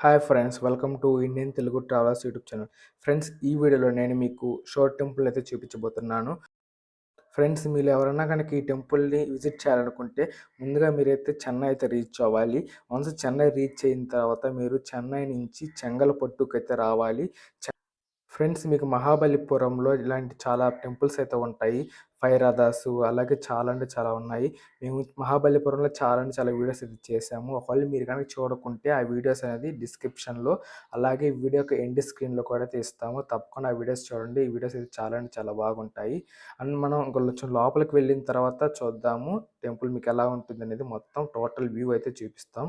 Hi friends, welcome to Indian Telugu travellers YouTube channel. Friends, ఈ వీడియోలో నేను మీకు షోర్ టెంపుల్ అయితే చూపించబోతున్నాను. ఫ్రెండ్స్, మీరు ఎవరైనా కనుక ఈ టెంపుల్ని విజిట్ చేయాలనుకుంటే ముందుగా మీరైతే చెన్నై అయితే రీచ్ అవ్వాలి. వన్స్ చెన్నై రీచ్ అయిన తర్వాత మీరు చెన్నై నుంచి చెంగల్పట్టుకైతే రావాలి. ఫ్రెండ్స్, మీకు మహాబలిపురంలో ఇలాంటి చాలా టెంపుల్స్ అయితే ఉంటాయి. ఫైవ్ రథాస్ అలాగే చాలా అంటే చాలా ఉన్నాయి. మేము మహాబలిపురంలో చాలా అంటే చాలా వీడియోస్ అయితే చేసాము. ఒకవేళ మీరు కనుక చూడకుంటే ఆ వీడియోస్ అనేది డిస్క్రిప్షన్లో అలాగే వీడియోకి ఎండ్ స్క్రీన్లో కూడా తీస్తాము. తప్పకుండా ఆ వీడియోస్ చూడండి. ఈ వీడియోస్ అయితే చాలా అంటే చాలా బాగుంటాయి. అండ్ మనం కొంచెం లోపలికి వెళ్ళిన తర్వాత చూద్దాము టెంపుల్ మీకు ఎలా ఉంటుంది అనేది మొత్తం టోటల్ వ్యూ అయితే చూపిస్తాం.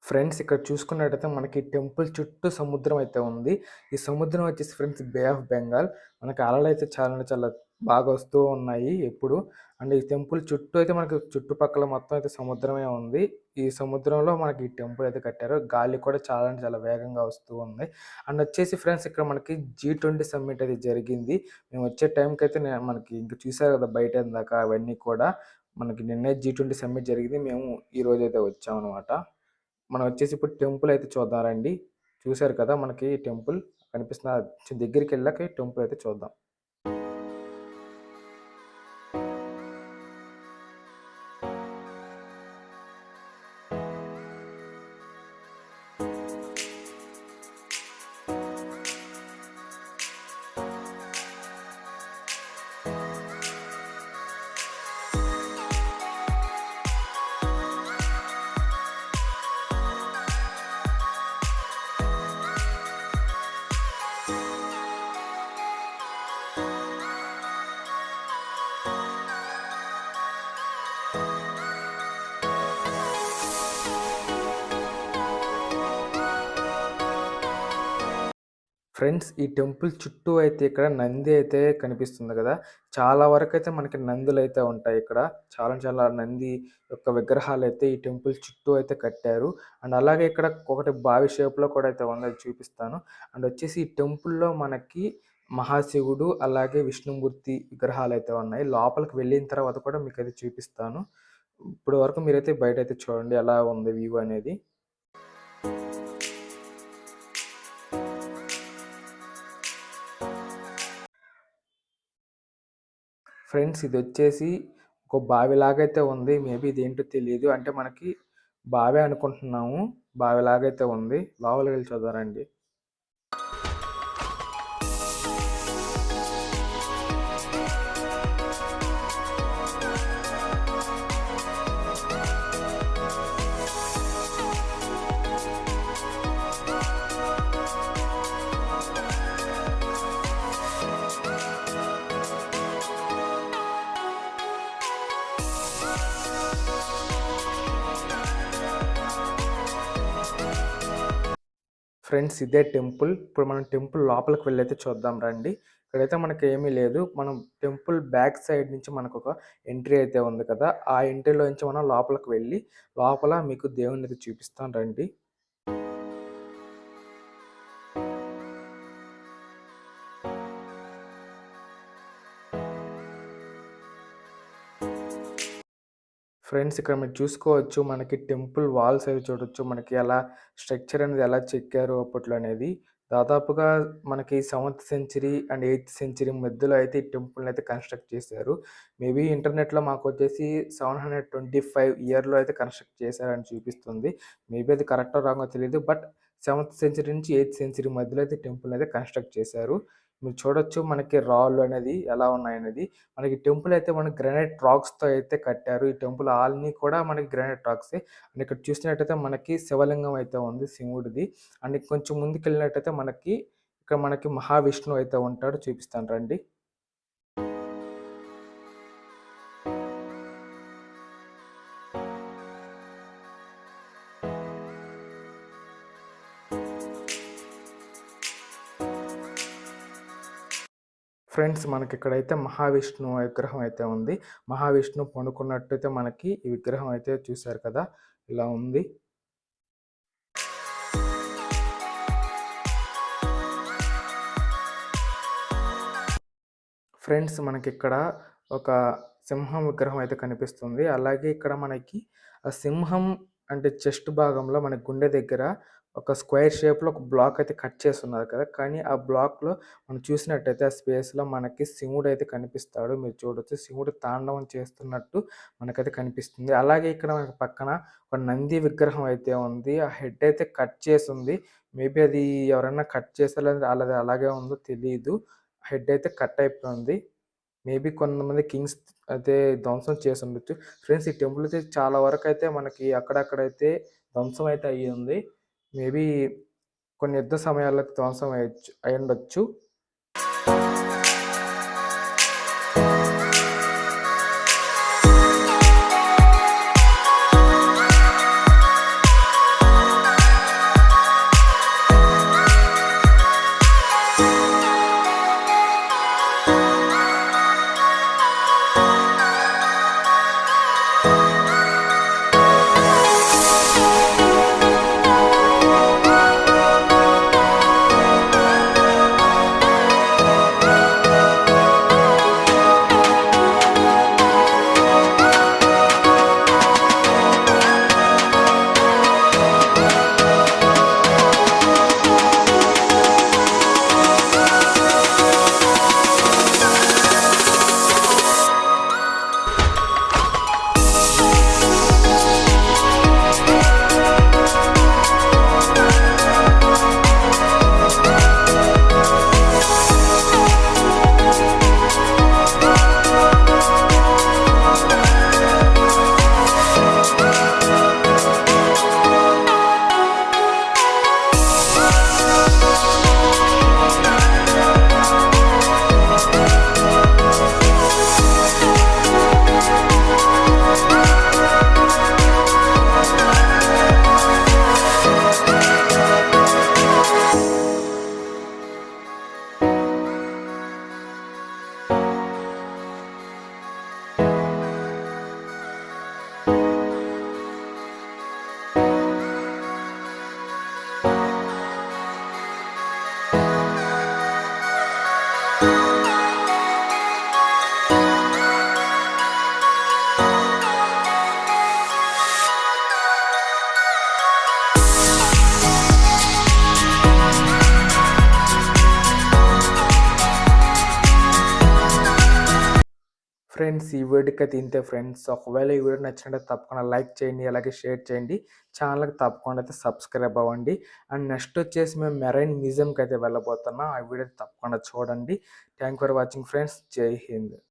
ఫ్రెండ్స్, ఇక్కడ చూసుకున్నట్టయితే మనకి టెంపుల్ చుట్టూ సముద్రం అయితే ఉంది. ఈ సముద్రం వచ్చేసి ఫ్రెండ్స్ బే ఆఫ్ బెంగాల్. మనకి అలలు అయితే చాలా చాలా బాగా వస్తూ ఉన్నాయి ఎప్పుడు. అండ్ ఈ టెంపుల్ చుట్టూ అయితే మనకి చుట్టుపక్కల మొత్తం అయితే సముద్రమే ఉంది. ఈ సముద్రంలో మనకి ఈ టెంపుల్ అయితే కట్టారు. గాలి కూడా చాలా అంటే చాలా వేగంగా వస్తూ ఉంది. అండ్ వచ్చేసి ఫ్రెండ్స్, ఇక్కడ మనకి G20 సమ్మిట్ అయితే జరిగింది. మేము వచ్చే టైంకి అయితే మనకి ఇంకా చూసారు కదా బయట దాకా అవన్నీ కూడా. మనకి నిన్నే G20 సమ్మిట్ జరిగింది. మేము ఈ రోజు అయితే వచ్చామన్నమాట. మనం వచ్చేసి ఇప్పుడు టెంపుల్ అయితే చూద్దాం రండి. చూసారు కదా మనకి టెంపుల్ కనిపిస్తున్న దగ్గరికి వెళ్ళాక టెంపుల్ అయితే చూద్దాం. ఫ్రెండ్స్, ఈ టెంపుల్ చుట్టూ అయితే ఇక్కడ నంది అయితే కనిపిస్తుంది కదా. చాలా వరకు అయితే మనకి నందులు అయితే ఉంటాయి ఇక్కడ. చాలా చాలా నంది యొక్క విగ్రహాలు అయితే ఈ టెంపుల్ చుట్టూ అయితే కట్టారు. అండ్ అలాగే ఇక్కడ ఒకటి బావి షేప్లో కూడా అయితే ఉంది, అది చూపిస్తాను. అండ్ వచ్చేసి ఈ టెంపుల్లో మనకి మహాశివుడు అలాగే విష్ణుమూర్తి విగ్రహాలు అయితే ఉన్నాయి. లోపలికి వెళ్ళిన తర్వాత కూడా మీకు అయితే చూపిస్తాను. ఇప్పుడు వరకు మీరైతే బయట అయితే చూడండి ఎలా ఉంది వ్యూ అనేది. ఫ్రెండ్స్, ఇది వచ్చేసి ఒక బావిలాగైతే ఉంది. మేబీ ఇదేంటో తెలియదు. అంటే మనకి బావే అనుకుంటున్నాము. బావిలాగైతే ఉంది. లోపలికి వెళ్ళి చూద్దామండి. ఫ్రెండ్స్, ఇదే టెంపుల్. ఇప్పుడు మనం టెంపుల్ లోపలికి వెళ్ళైతే చూద్దాం రండి. ఇక్కడైతే మనకి ఏమీ లేదు. మనం టెంపుల్ బ్యాక్ సైడ్ నుంచి మనకు ఒక ఎంట్రీ అయితే ఉంది కదా. ఆ ఎంట్రీలో నుంచి మనం లోపలికి వెళ్ళి లోపల మీకు దేవుడిని అయితే చూపిస్తాను రండి. ఫ్రెండ్స్, ఇక్కడ మీరు చూసుకోవచ్చు మనకి టెంపుల్ వాల్స్ అవి చూడొచ్చు. మనకి ఎలా స్ట్రక్చర్ అనేది ఎలా చెక్కారు అప్పట్లో అనేది. దాదాపుగా మనకి 7th century and 8th century మధ్యలో అయితే ఈ టెంపుల్‌ని అయితే కన్‌స్ట్రక్ట్ చేశారు. మేబీ ఇంటర్నెట్‌లో మాకొచ్చేసి 725 ఇయర్‌లో అయితే కన్‌స్ట్రక్ట్ చేశారని చూపిస్తుంది. మేబీ అది కరెక్టో రాంగో తెలీదు. బట్ 7th సెంచరీ నుంచి 8th సెంచరీ మధ్యలో అయితే టెంపుల్‌ని అయితే కన్‌స్ట్రక్ట్ చేశారు. మీరు చూడొచ్చు మనకి రాళ్ళు అనేది ఎలా ఉన్నాయనేది. మనకి టెంపుల్ అయితే మనకి గ్రానైట్ రాక్స్‌తో అయితే కట్టారు. ఈ టెంపుల్ అన్నీ కూడా మనకి గ్రానైట్ రాక్సే. అండ్ ఇక్కడ చూసినట్టయితే మనకి శివలింగం అయితే ఉంది శివుడిది. అండ్ కొంచెం ముందుకెళ్ళినట్టయితే ఇక్కడ మనకి మహావిష్ణువు అయితే ఉంటాడు. చూపిస్తాను రండి. ఫ్రెండ్స్ మనకిక్కడైతే మహావిష్ణువు విగ్రహం అయితే ఉంది. మహావిష్ణువు పడుకున్నట్టయితే మనకి ఈ విగ్రహం అయితే చూసారు కదా! ఇలా ఉంది. ఫ్రెండ్స్ మనకిక్కడ ఒక సింహం విగ్రహం అయితే కనిపిస్తుంది. అలాగే ఇక్కడ మనకి ఆ సింహం అంటే చెస్ట్ భాగంలో మన గుండె దగ్గర ఒక స్క్వేర్ షేప్‌లో ఒక బ్లాక్ అయితే కట్ చేసున్నారు కదా! కానీ ఆ బ్లాక్‌లో మనం చూసినట్టయితే ఆ స్పేస్‌లో మనకి శివుడైతే కనిపిస్తాడు. మీరు చూడొచ్చు శివుడు తాండవం చేస్తున్నట్టు మనకైతే కనిపిస్తుంది. అలాగే ఇక్కడ మనకి పక్కన ఒక నంది విగ్రహం అయితే ఉంది. ఆ హెడ్ అయితే కట్ చేసుంది. మేబీ అది ఎవరైనా కట్ చేసారో లేదా ఆళ్ళది అలాగే ఉందో తెలీదు. హెడ్ అయితే కట్ అయిపోయింది. మేబీ కొంతమంది కింగ్స్ అయితే ధ్వంసం చేసుండొచ్చు. ఫ్రెండ్స్ ఈ టెంపుల్ అయితే చాలా వరకైతే మనకి అక్కడక్కడైతే ధ్వంసం అయితే అయ్యింది. మేబీ కొన్ని యుద్ధ సమయాల్లో ధ్వంసం అయ్యుండొచ్చు. ఫ్రెండ్స్ ఈ వీడియోకైతే ఇంతే ఫ్రెండ్స్. ఒకవేళ ఈ వీడియో నచ్చినట్లయితే తప్పకుండా లైక్ చేయండి. అలాగే షేర్ చేయండి. ఛానల్‌కి తప్పకుండా అయితే సబ్స్క్రైబ్ అవ్వండి. అండ్ నెక్స్ట్ వచ్చేసి మేము మెరైన్ మ్యూజియంకి అయితే వెళ్ళబోతున్నాం. ఆ వీడియో తప్పకుండా చూడండి. Thank for watching friends. జై హింద్.